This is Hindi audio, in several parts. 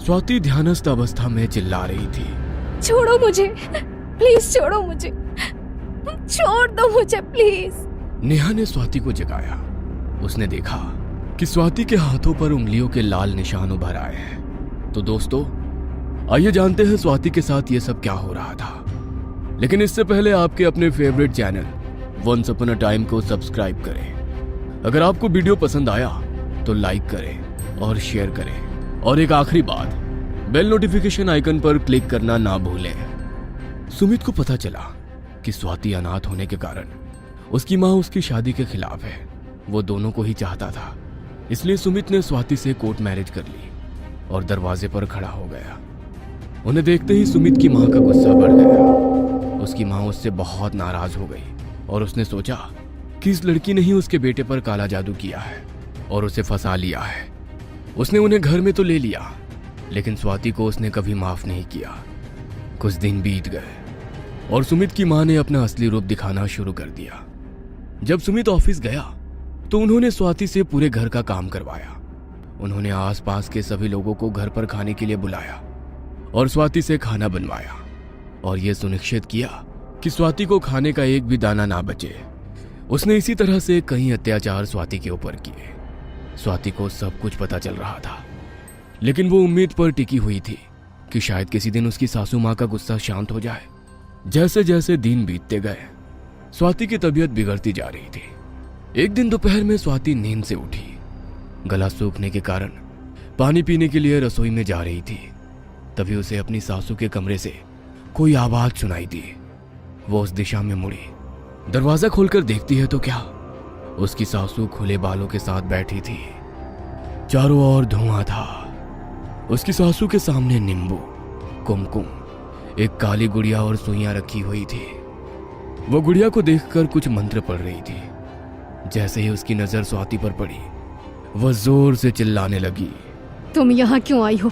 स्वाति ध्यानस्थ अवस्था में चिल्ला रही थी। छोड़ो मुझे, प्लीज छोड़ो मुझे, छोड़ दो मुझे प्लीज। नेहा ने स्वाति को जगाया। उसने देखा कि स्वाति के हाथों पर उंगलियों के लाल निशान उभर आए हैं। तो दोस्तों, आइए जानते हैं स्वाति के साथ ये सब क्या हो रहा था। लेकिन इससे पहले आपके अपने favourite channel once upon a time को सब्सक्राइब करें। अगर आपको वीडियो पसंद आया तो लाइक करें और शेयर करें। और एक आखिरी बात, बेल नोटिफिकेशन आइकन पर क्लिक करना ना भूलें। सुमित को पता चला कि स्वाति अनाथ होने के कारण उसकी मां उसकी शादी के खिलाफ है। वो दोनों को ही चाहता था, इसलिए सुमित ने स्वाति से कोर्ट मैरिज कर ली और दरवाजे पर खड़ा हो गया। उन्हें देखते ही सुमित की मां का गुस्सा बढ़ गया। उसकी मां उससे बहुत नाराज हो गई और उसने सोचा कि इस लड़की ने ही उसके बेटे पर काला जादू किया है और उसे फंसा लिया है। उसने उन्हें घर में तो ले लिया, लेकिन स्वाति को उसने कभी माफ नहीं किया। कुछ दिन बीत गए और सुमित की मां ने अपना असली रूप दिखाना शुरू कर दिया। जब सुमित ऑफिस गया तो उन्होंने स्वाति से पूरे घर का काम करवाया। उन्होंने आसपास के सभी लोगों को घर पर खाने के लिए बुलाया और स्वाति से खाना बनवाया और यह सुनिश्चित किया कि स्वाति को खाने का एक भी दाना ना बचे। उसने इसी तरह से कई अत्याचार स्वाति के ऊपर किए। स्वाति को सब कुछ पता चल रहा था, लेकिन वो उम्मीद पर टिकी हुई थी कि शायद किसी दिन उसकी सासू मां का गुस्सा शांत हो जाए। जैसे जैसे दिन बीतते गए, स्वाति की तबीयत बिगड़ती जा रही थी। एक दिन दोपहर में स्वाति नींद से उठी। गला सूखने के कारण पानी पीने के लिए रसोई में जा रही थी। तभी उसे अपनी सासू के कमरे से कोई आवाज सुनाई दी। वो उस दिशा में मुड़ी। दरवाजा खोलकर देखती है तो क्या, उसकी सासू खुले बालों के साथ बैठी थी। चारों ओर धुआं था। उसकी सासू के सामने नींबू, कुमकुम, एक काली गुड़िया और सुइयां रखी हुई थी। वो गुड़िया को देखकर कुछ मंत्र पढ़ रही थी। जैसे ही उसकी नजर स्वाति पर पड़ी, वह जोर से चिल्लाने लगी, तुम यहाँ क्यों आई हो?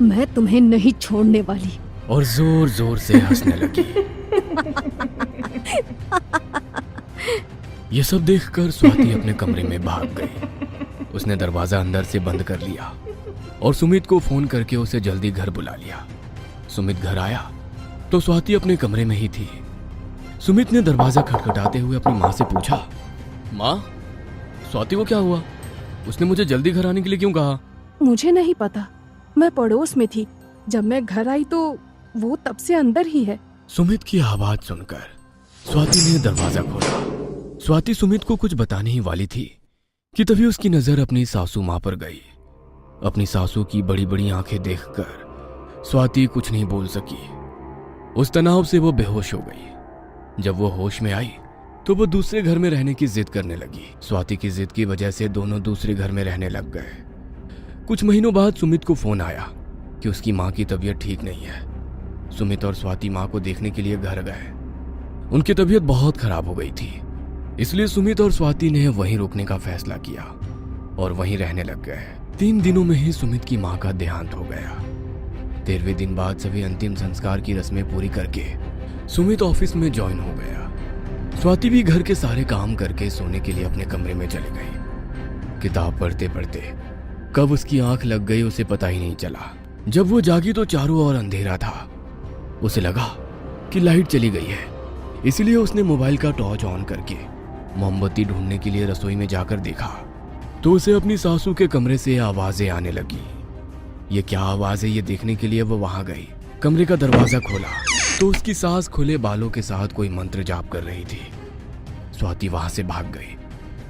मैं तुम्हें नहीं छोड़ने वाली। और जोर जोर से हंसने लगी। ये सब देखकर स्वाति अपने कमरे में भाग गई। उसने दरवाजा अंदर से बंद कर लिया और सुमित को फोन करके उसे जल्दी घर बुला लिया। सुमित घर आया तो स्वाति अपने कमरे में ही थी। सुमित ने दरवाजा खटखटाते हुए अपनी माँ से पूछा, माँ, स्वाति को क्या हुआ? उसने मुझे जल्दी घर आने के लिए क्यों कहा? मुझे नहीं पता, मैं पड़ोस में थी। जब मैं घर आई तो वो तब से अंदर ही है। सुमित की आवाज सुनकर स्वाति ने दरवाजा खोला। स्वाति सुमित को कुछ बताने ही वाली थी कि तभी उसकी नजर अपनी सासू मां पर गई। अपनी सासू की बड़ी बड़ी आंखें देखकर स्वाति कुछ नहीं बोल सकी। उस तनाव से वो बेहोश हो गई। जब वो होश में आई तो वो दूसरे घर में रहने की जिद करने लगी। स्वाति की जिद की वजह से दोनों दूसरे घर में रहने लग गए। कुछ महीनों बाद सुमित को फोन आया कि उसकी मां की तबीयत ठीक नहीं है। सुमित और स्वाति मां को देखने के लिए घर गए। उनकी तबीयत बहुत खराब हो गई थी, इसलिए सुमित और स्वाति ने वहीं रुकने का फैसला किया और वहीं रहने लग गए। 3 दिनों में ही सुमित की मां का देहांत हो गया। 13वें दिन बाद सभी अंतिम संस्कार की रस्में पूरी करके सुमित ऑफिस में ज्वाइन हो गया। स्वाति भी घर के सारे काम करके सोने के लिए अपने कमरे में चली गई। किताब पढ़ते पढ़ते कब उसकी आंख लग गई उसे पता ही नहीं चला। जब वो जागी तो चारों ओर अंधेरा था। उसे लगा कि लाइट चली गई है, इसलिए उसने मोबाइल का टॉर्च ऑन करके मोमबत्ती ढूंढने के लिए रसोई में जाकर देखा तो उसे अपनी सासू के कमरे से आवाजें आने लगी। ये क्या आवाज है, ये देखने के लिए वो वहां गई। कमरे का दरवाजा खोला तो उसकी सास खुले बालों के साथ कोई मंत्र जाप कर रही थी। स्वाति वहां से भाग गई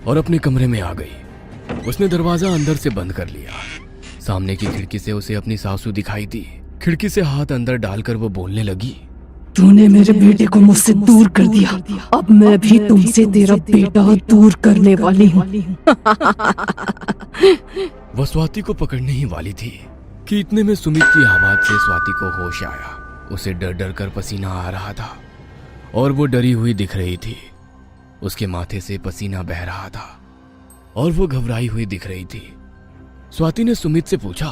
और अपने कमरे में आ गई। उसने दरवाजा अंदर से बंद कर लिया। सामने की खिड़की से उसे अपनी सासू दिखाई दी। खिड़की से हाथ अंदर डालकर वो बोलने लगी, तूने मेरे बेटे को मुझसे दूर कर दिया, अब मैं भी तुमसे तेरा बेटा दूर करने वाली हूँ। वह स्वाति को पकड़ने ही वाली थी कि इतने में सुमित की आवाज से स्वाति को होश आया। उसे डर डर कर पसीना आ रहा था और वो डरी हुई दिख रही थी। उसके माथे से पसीना बह रहा था और वो घबराई हुई दिख रही थी। स्वाति ने सुमित से पूछा,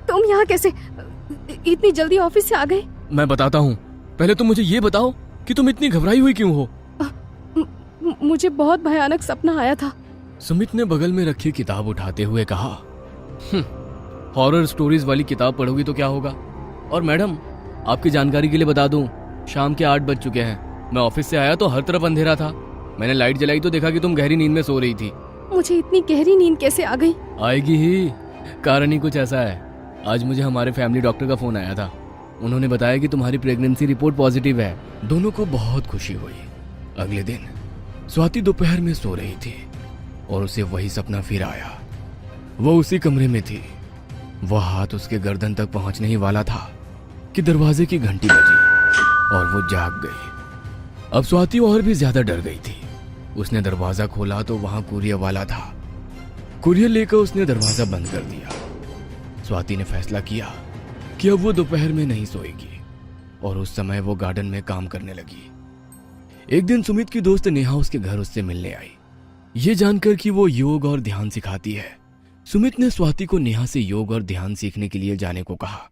तुम यहाँ कैसे? इतनी जल्दी ऑफिस से आ गए? मैं बताता हूँ, पहले तुम मुझे ये बताओ कि तुम इतनी घबराई हुई क्यों हो? मुझे बहुत भयानक सपना आया था। सुमित ने बगल में रखी किताब उठाते हुए कहा, हॉरर स्टोरीज वाली किताब पढ़ोगी तो क्या होगा। और मैडम, आपकी जानकारी के लिए बता दूं, शाम के 8 बज चुके हैं। मैं ऑफिस से आया तो हर तरफ अंधेरा था। मैंने लाइट जलाई तो देखा कि तुम गहरी नींद में सो रही थी। मुझे इतनी गहरी नींद कैसे आ गई? आएगी ही, कारण ही कुछ ऐसा है। आज मुझे हमारे फैमिली डॉक्टर का फोन आया था। उन्होंने बताया कि तुम्हारी प्रेगनेंसी रिपोर्ट पॉजिटिव है। दोनों को बहुत खुशी हुई। अगले दिन स्वाति दोपहर में सो रही थी और उसे वही सपना फिर आया। वो उसी कमरे में थी। वह हाथ उसके गर्दन तक पहुंचने ही वाला था कि दरवाजे की घंटी बजी और वो जाग गई। अब स्वाति और भी ज्यादा डर गई थी। उसने दरवाजा खोला तो वहां कुरियर वाला था। कुरियर लेकर उसने दरवाजा बंद कर दिया। स्वाति ने फैसला किया कि अब वो दोपहर में नहीं सोएगी और उस समय वो गार्डन में काम करने लगी। एक दिन सुमित की दोस्त नेहा उसके घर उससे मिलने आई। ये जानकर कि वो योग और ध्यान सिखाती है, सुमित ने स्वाति को नेहा से योग और ध्यान सीखने के लिए जाने को कहा।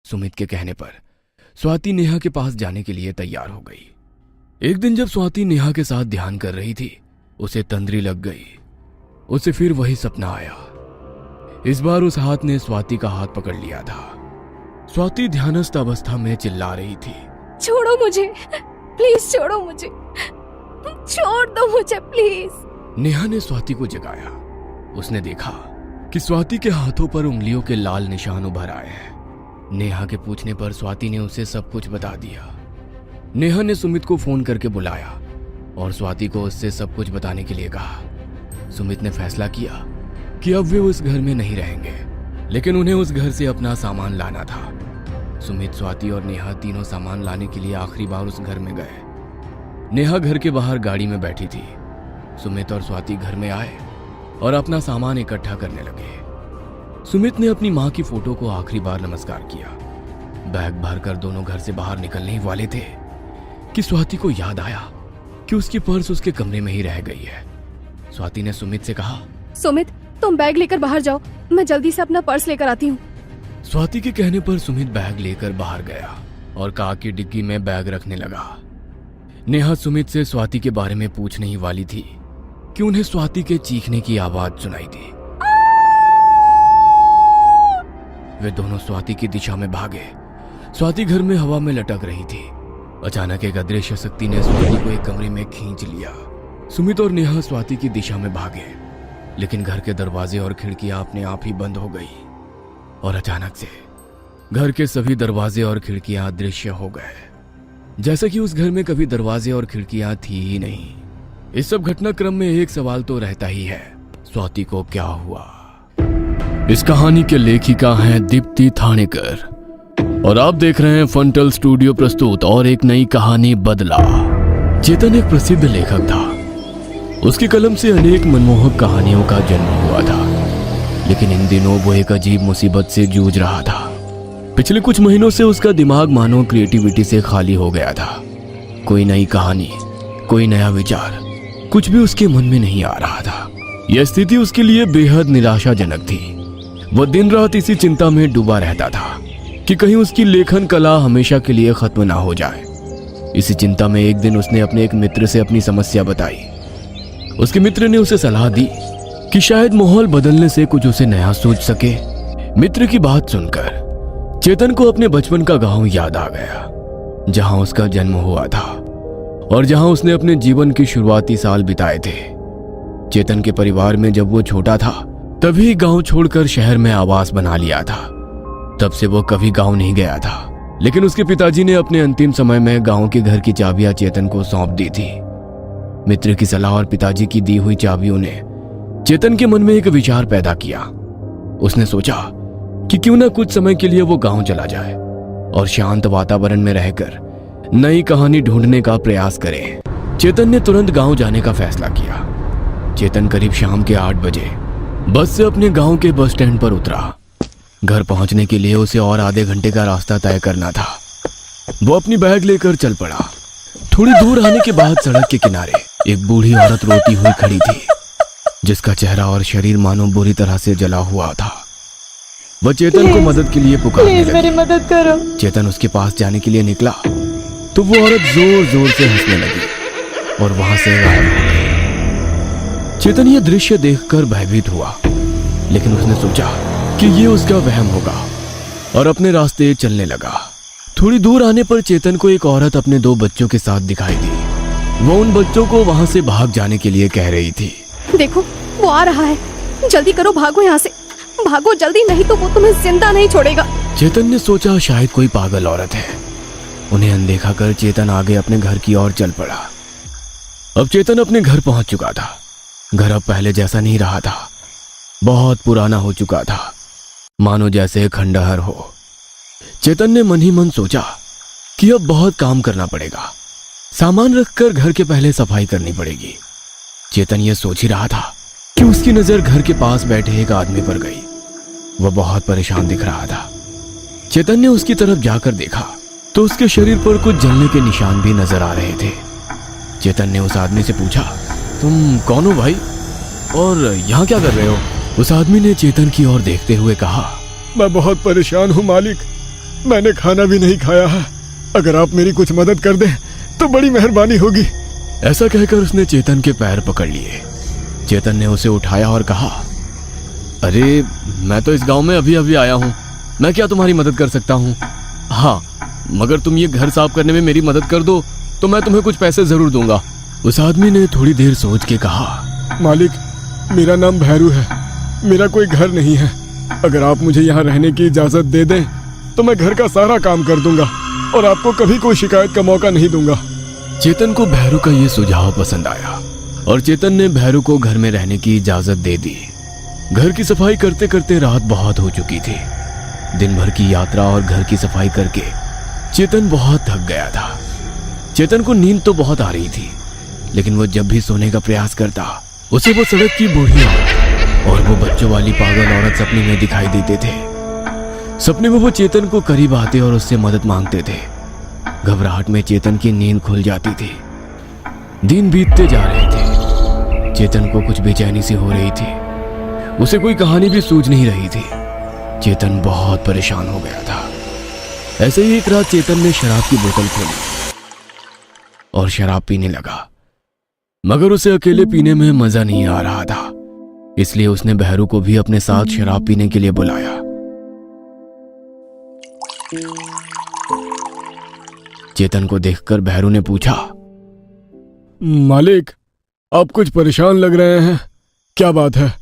सुमित के कहने पर स्वाति नेहा के पास जाने के लिए तैयार हो गई। एक दिन जब स्वाति नेहा के साथ ध्यान कर रही थी, उसे तंद्री लग गई। उसे फिर वही सपना आया। इस बार उस हाथ ने स्वाति का हाथ पकड़ लिया था। स्वाति ध्यानस्थ अवस्था में चिल्ला रही थी, छोड़ो मुझे, प्लीज छोड़ो मुझे, छोड़ दो मुझे प्लीज। नेहा ने स्वाति को जगाया। उसने देखा कि स्वाति के हाथों पर उंगलियों के लाल निशान उभर आए हैं। नेहा के पूछने पर स्वाति ने उसे सब कुछ बता दिया। नेहा ने सुमित को फोन करके बुलाया और स्वाति को उससे सब कुछ बताने के लिए कहा। सुमित ने फैसला किया कि अब वे उस घर में नहीं रहेंगे, लेकिन उन्हें उस घर से अपना सामान लाना था। सुमित, स्वाति और नेहा तीनों सामान लाने के लिए आखिरी बार उस घर में गए। नेहा घर के बाहर गाड़ी में बैठी थी। सुमित और स्वाति घर में आए और अपना सामान इकट्ठा करने लगे। सुमित ने अपनी मां की फोटो को आखिरी बार नमस्कार किया। बैग भरकर दोनों घर से बाहर निकलने ही वाले थे कि स्वाति को याद आया कि उसकी पर्स उसके कमरे में ही रह गई है। स्वाति ने सुमित से कहा, सुमित, तुम बैग लेकर बाहर जाओ, मैं जल्दी से अपना पर्स लेकर आती हूँ। स्वाति के कहने पर सुमित बैग लेकर बाहर गया और कार की डिग्गी में बैग रखने लगा। नेहा सुमित से स्वाति के बारे में पूछने ही वाली थी कि उन्हें स्वाति के चीखने की आवाज सुनाई दी। वे दोनों स्वाति की दिशा में भागे। स्वाति घर में हवा में लटक रही थी। अचानक एक अदृश्य शक्ति ने स्वाति को एक कमरे में खींच लिया। सुमित और नेहा स्वाति की दिशा में भागे, लेकिन घर के दरवाजे और खिड़कियां अपने आप ही बंद हो गई और अचानक से घर के सभी दरवाजे और खिड़कियां अदृश्य हो गए, जैसे कि उस घर में कभी दरवाजे और खिड़कियां थी ही नहीं। इस सब घटनाक्रम में एक सवाल तो रहता ही है, स्वाति को क्या हुआ? इस कहानी के लेखिका हैं दीप्ति थानेकर और आप देख रहे हैं फंटल स्टूडियो प्रस्तुत और एक नई कहानी, बदला। चेतन एक प्रसिद्ध लेखक था। उसकी कलम से अनेक मनमोहक कहानियों का जन्म हुआ था, लेकिन इन दिनों वो एक अजीब मुसीबत से जूझ रहा था। पिछले कुछ महीनों से उसका दिमाग मानो क्रिएटिविटी से खाली हो गया था। कोई नई कहानी, कोई नया विचार, कुछ भी उसके मन में नहीं आ रहा था। यह स्थिति उसके लिए बेहद निराशाजनक थी। वह दिन रात इसी चिंता में डूबा रहता था कि कहीं उसकी लेखन कला हमेशा के लिए खत्म ना हो जाए। इसी चिंता में एक दिन उसने अपने एक मित्र से अपनी समस्या बताई। उसके मित्र ने उसे सलाह दी कि शायद माहौल बदलने से कुछ उसे नया सूझ सके। मित्र की बात सुनकर चेतन को अपने बचपन का गांव याद आ गया, जहां उसका जन्म हुआ था और जहां उसने अपने जीवन के शुरुआती साल बिताए थे। चेतन के परिवार में जब वो छोटा था तभी गांव छोड़कर शहर में आवास बना लिया था। तब से वो कभी गांव नहीं गया था, लेकिन उसके पिताजी ने अपने अंतिम समय में गांव के घर की चाबियां चेतन को सौंप दी थी। मित्र की सलाह और पिताजी की दी हुई चाबियों ने चेतन के मन में एक विचार पैदा किया। उसने सोचा कि क्यों ना कुछ समय के लिए वो गांव चला जाए और शांत वातावरण में रहकर नई कहानी ढूंढने का प्रयास करे। चेतन ने तुरंत गांव जाने का फैसला किया। चेतन करीब शाम के 8 बजे बस से अपने गांव के बस स्टैंड पर उतरा। घर पहुंचने के लिए उसे और आधे घंटे का रास्ता तय करना था। वो अपनी बैग लेकर चल पड़ा। थोड़ी दूर आने के बाद सड़क के किनारे एक बूढ़ी औरत रोती हुई खड़ी थी, जिसका चेहरा और शरीर मानो बुरी तरह से जला हुआ था। वह चेतन को मदद के लिए पुकारने लगी। मेरी मदद करो। चेतन उसके पास जाने के लिए निकला तो वो औरत जोर जोर से हंसने लगी और वहां से गायब हो गई। चेतन यह दृश्य देखकर भयभीत हुआ, लेकिन उसने सोचा कि ये उसका वहम होगा और अपने रास्ते चलने लगा। थोड़ी दूर आने पर चेतन को एक औरत अपने 2 बच्चों के साथ दिखाई दी। वो उन बच्चों को वहां से भाग जाने के लिए कह रही थी। देखो वो आ रहा है, जल्दी करो, भागो यहाँ से, भागो जल्दी, नहीं तो वो तुम्हें जिंदा नहीं छोड़ेगा। चेतन ने सोचा शायद कोई पागल औरत है। उन्हें अनदेखा कर चेतन आगे अपने घर की ओर चल पड़ा। अब चेतन अपने घर पहुंच चुका था। घर अब पहले जैसा नहीं रहा था, बहुत पुराना हो चुका था, मानो जैसे खंडहर हो। चेतन ने मन ही मन सोचा कि अब बहुत काम करना पड़ेगा, सामान रखकर घर के पहले सफाई करनी पड़ेगी। चेतन ये सोच ही रहा था कि उसकी नजर घर के पास बैठे एक आदमी पर गई। वह बहुत परेशान दिख रहा था। चेतन ने उसकी तरफ जाकर देखा तो उसके शरीर पर कुछ जलने के निशान भी नजर आ रहे थे। चेतन ने उस आदमी से पूछा, तुम कौन हो भाई, और यहाँ क्या कर रहे हो? उस आदमी ने चेतन की ओर देखते हुए कहा, मैं बहुत परेशान हूँ मालिक, मैंने खाना भी नहीं खाया है, अगर आप मेरी कुछ मदद कर दें तो बड़ी मेहरबानी होगी। ऐसा कहकर उसने चेतन के पैर पकड़ लिए। चेतन ने उसे उठाया और कहा, अरे मैं तो इस गांव में अभी अभी आया हूँ, मैं क्या तुम्हारी मदद कर सकता हूँ? हाँ, मगर तुम ये घर साफ करने में मेरी मदद कर दो तो मैं तुम्हें कुछ पैसे जरूर दूंगा। उस आदमी ने थोड़ी देर सोच के कहा, मालिक मेरा नाम भैरू है, मेरा कोई घर नहीं है, अगर आप मुझे यहाँ रहने की इजाजत दे दें तो मैं घर का सारा काम कर दूंगा और आपको कभी कोई शिकायत का मौका नहीं दूंगा। चेतन को भैरू का ये सुझाव पसंद आया और चेतन ने भैरू को घर में रहने की इजाजत दे दी। घर की सफाई करते करते रात बहुत हो चुकी थी। दिन भर की यात्रा और घर की सफाई करके चेतन बहुत थक गया था। चेतन को नींद तो बहुत आ रही थी, लेकिन वो जब भी सोने का प्रयास करता उसे वो सड़क की बूढ़ी और वो बच्चों वाली पागल औरत सपने में दिखाई देते थे। सपने में वो चेतन को करीब आते और उससे मदद मांगते थे। घबराहट में चेतन की नींद खुल जाती थी। दिन बीतते जा रहे थे। चेतन को कुछ बेचैनी सी हो रही थी, उसे कोई कहानी भी सूझ नहीं रही थी। चेतन बहुत परेशान हो गया था। ऐसे ही एक रात चेतन ने शराब की बोतल खोली और शराब पीने लगा, मगर उसे अकेले पीने में मजा नहीं आ रहा था, इसलिए उसने भैरू को भी अपने साथ शराब पीने के लिए बुलाया। चेतन को देखकर भैरू ने पूछा, मालिक आप कुछ परेशान लग रहे हैं, क्या बात है,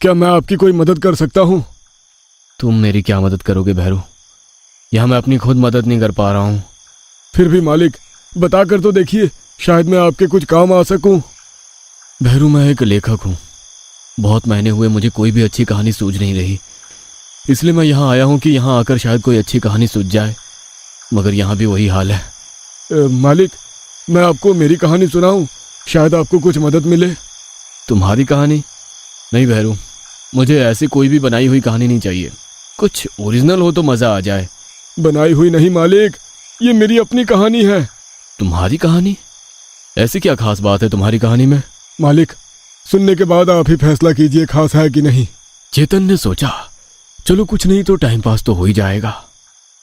क्या मैं आपकी कोई मदद कर सकता हूँ? तुम मेरी क्या मदद करोगे भैरू, यहां मैं अपनी खुद मदद नहीं कर पा रहा हूं। फिर भी मालिक बता कर तो देखिए, शायद मैं आपके कुछ काम आ सकूं। भैरू मैं एक लेखक हूं, बहुत महीने हुए मुझे कोई भी अच्छी कहानी सूझ नहीं रही, इसलिए मैं यहाँ आया हूं कि यहाँ आकर शायद कोई अच्छी कहानी सूझ जाए, मगर यहाँ भी वही हाल है। मालिक मैं आपको मेरी कहानी सुनाऊं, शायद आपको कुछ मदद मिले। तुम्हारी कहानी? नहीं भैरू, मुझे ऐसी कोई भी बनाई हुई कहानी नहीं चाहिए, कुछ ओरिजिनल हो तो मजा आ जाए। बनाई हुई नहीं मालिक, ये मेरी अपनी कहानी है। तुम्हारी कहानी? ऐसी क्या खास बात है तुम्हारी कहानी में? मालिक सुनने के बाद आप ही फैसला कीजिए खास है कि नहीं। चेतन ने सोचा, चलो कुछ नहीं तो टाइम पास तो हो ही जाएगा।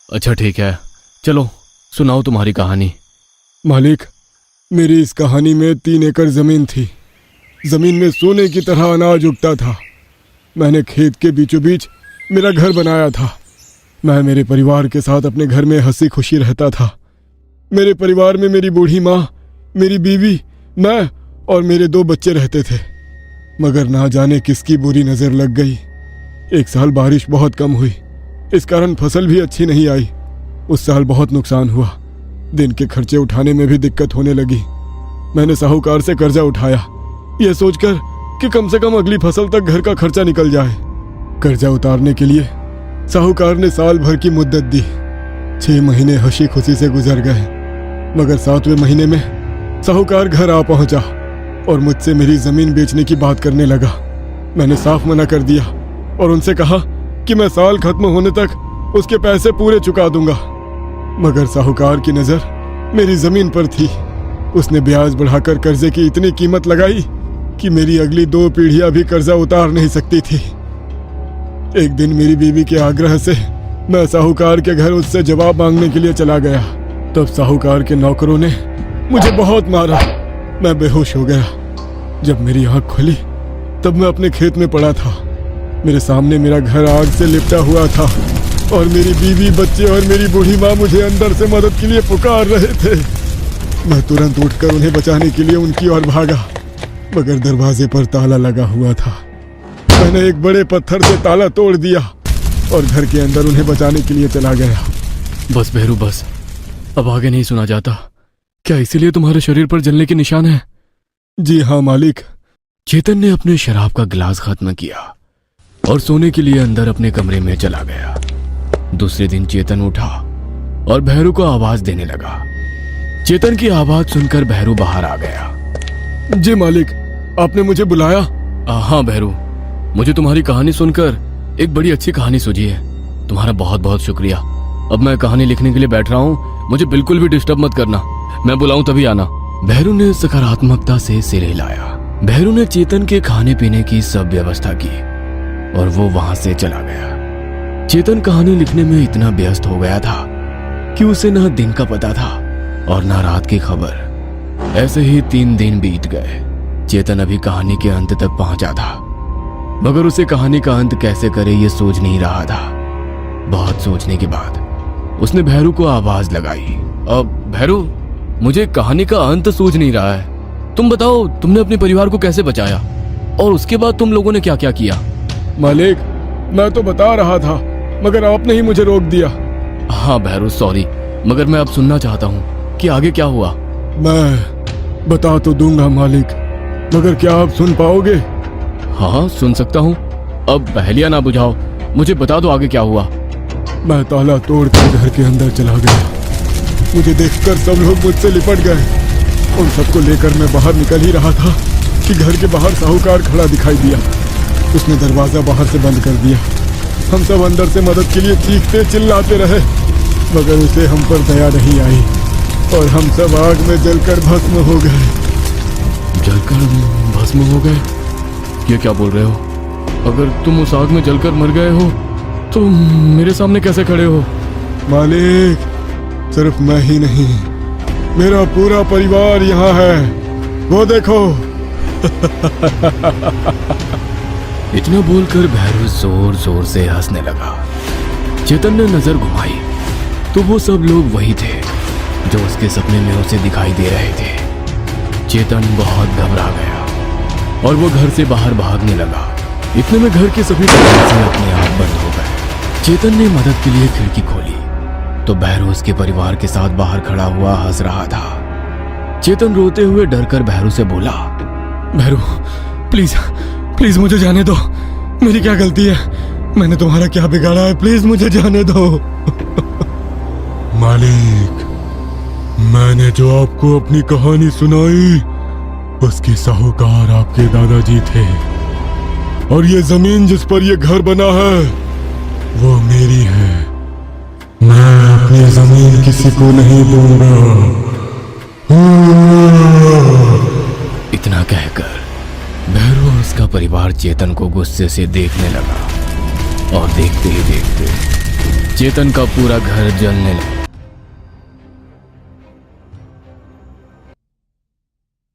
अच्छा ठीक है, चलो सुनाओ तुम्हारी कहानी। मालिक मेरी इस कहानी में 3 एकड़ जमीन थी। जमीन में सोने की तरह अनाज उगता था। मैंने खेत के बीचों बीच मेरा घर बनाया था। मैं मेरे परिवार के साथ अपने घर में हंसी खुशी रहता था। मेरे परिवार में मेरी बूढ़ी माँ, मेरी बीवी, मैं और मेरे 2 बच्चे रहते थे। मगर ना जाने किसकी बुरी नज़र लग गई। एक साल बारिश बहुत कम हुई, इस कारण फसल भी अच्छी नहीं आई। उस साल बहुत नुकसान हुआ। दिन के खर्चे उठाने में भी दिक्कत होने लगी। मैंने साहूकार से कर्जा उठाया, यह सोचकर कि कम से कम अगली फसल तक घर का खर्चा निकल जाए। कर्जा उतारने के लिए साहूकार ने साल भर की मुद्दत दी। 6 महीने हंसी खुशी से गुजर गए, मगर 7वें महीने में साहूकार घर आ पहुंचा और मुझसे मेरी जमीन बेचने की बात करने लगा। मैंने साफ मना कर दिया और उनसे कहा कि मैं साल खत्म होने तक उसके पैसे पूरे चुका दूंगा। मगर साहूकार की नजर मेरी जमीन पर थी। उसने ब्याज बढ़ाकर कर्जे की इतनी कीमत लगाई कि मेरी अगली 2 पीढ़ियां भी कर्जा उतार नहीं सकती थी। एक दिन मेरी बीवी के आग्रह से मैं साहूकार के घर उससे जवाब मांगने के लिए चला गया। तब साहूकार के नौकरों ने मुझे बहुत मारा, मैं बेहोश हो गया। जब मेरी आंख खुली तब मैं अपने खेत में पड़ा था। मेरे सामने मेरा घर आग से लिपटा हुआ था और मेरी बीवी, बच्चे और मेरी बूढ़ी माँ मुझे अंदर से मदद के लिए पुकार रहे थे। मैं तुरंत उठकर उन्हें बचाने के लिए उनकी ओर भागा, मगर दरवाजे पर ताला लगा हुआ था। मैंने एक बड़े पत्थर से ताला तोड़ दिया और घर के अंदर उन्हें बचाने के लिए चला गया। बस भैरू बस, अब आगे नहीं सुना जाता। क्या इसीलिए तुम्हारे शरीर पर जलने के निशान है? जी हाँ मालिक। चेतन ने अपने शराब का गिलास खत्म किया और सोने के लिए अंदर अपने कमरे में चला गया। दूसरे दिन चेतन उठा और भैरू को आवाज देने लगा। चेतन की आवाज सुनकर भैरू बाहर आ गया। जी मालिक, आपने मुझे बुलाया? हाँ भैरू, मुझे तुम्हारी कहानी सुनकर एक बड़ी अच्छी कहानी सूझी है। तुम्हारा बहुत बहुत शुक्रिया। अब मैं कहानी लिखने के लिए बैठ रहा हूँ, मुझे बिल्कुल भी डिस्टर्ब मत करना। मैं बुलाऊं तभी आना। भैरू ने सकारात्मकता से सिर हिलाया। भैरू ने चेतन के खाने पीने की सब व्यवस्था की और वो वहां से चला गया। चेतन कहानी लिखने में इतना व्यस्त हो गया था कि उसे न दिन का पता था और न रात की खबर। ऐसे ही 3 दिन बीत गए। चेतन अभी कहानी के अंत तक पहुंचा था, मगर उसे कहानी का अंत कैसे करे ये सोच नहीं रहा था। बहुत सोचने के बाद उसने भैरू को आवाज लगाई। अब भैरू, मुझे कहानी का अंत सूझ नहीं रहा है। तुम बताओ, तुमने अपने परिवार को कैसे बचाया और उसके बाद तुम लोगों ने क्या क्या किया? मालिक, मैं तो बता रहा था मगर आपने ही मुझे रोक दिया। हाँ भैरू, सॉरी, मगर मैं अब सुनना चाहता हूँ कि आगे क्या हुआ। मैं बता तो दूंगा मालिक, मगर क्या आप सुन पाओगे? हाँ, सुन सकता हूँ। अब पहेलियां ना बुझाओ, मुझे बता दो आगे क्या हुआ। मैं ताला तोड़कर घर के अंदर चला गया। मुझे देखकर सब लोग मुझसे लिपट गए। उन सबको लेकर मैं बाहर निकल ही रहा था कि घर के बाहर साहूकार खड़ा दिखाई दिया। उसने दरवाजा बाहर से बंद कर दिया। हम सब अंदर से मदद के लिए चीखते चिल्लाते रहे, मगर उसे हम पर दया नहीं आई और हम सब आग में जलकर भस्म हो गए। जलकर भस्म हो गए? ये क्या बोल रहे हो? अगर तुम उस आग में जलकर मर गए हो तो मेरे सामने कैसे खड़े हो? मालिक, सिर्फ मैं ही नहीं, मेरा पूरा परिवार यहाँ है। वो देखो। इतना बोलकर भैरू जोर जोर से हंसने लगा। चेतन ने नजर घुमाई तो वो सब लोग वही थे जो उसके सपने में उसे दिखाई दे रहे थे। चेतन बहुत घबरा गया और वो घर से बाहर भागने लगा। इतने में घर के सभी दरवाजे अपने आप बंद हो गए। चेतन ने मदद के लिए खिड़की खोली तो भैरू उसके परिवार के साथ बाहर खड़ा हुआ हंस रहा था। चेतन रोते हुए डरकर भैरू से बोला, भैरू, प्लीज प्लीज मुझे जाने दो। मेरी क्या गलती है? मैंने तुम्हारा क्या बिगाड़ा है? प्लीज मुझे जाने दो। मालिक, मैंने जो आपको अपनी कहानी सुनाई उसके साहूकार आपके दादाजी थे और ये जमीन जिस पर ये घर बना है वो मेरी है। मैं अपनी जमीन किसी को नहीं दूंगा। इतना कहकर भैरू और उसका परिवार चेतन को गुस्से से देखने लगा और देखते ही देखते चेतन का पूरा घर जलने लगा।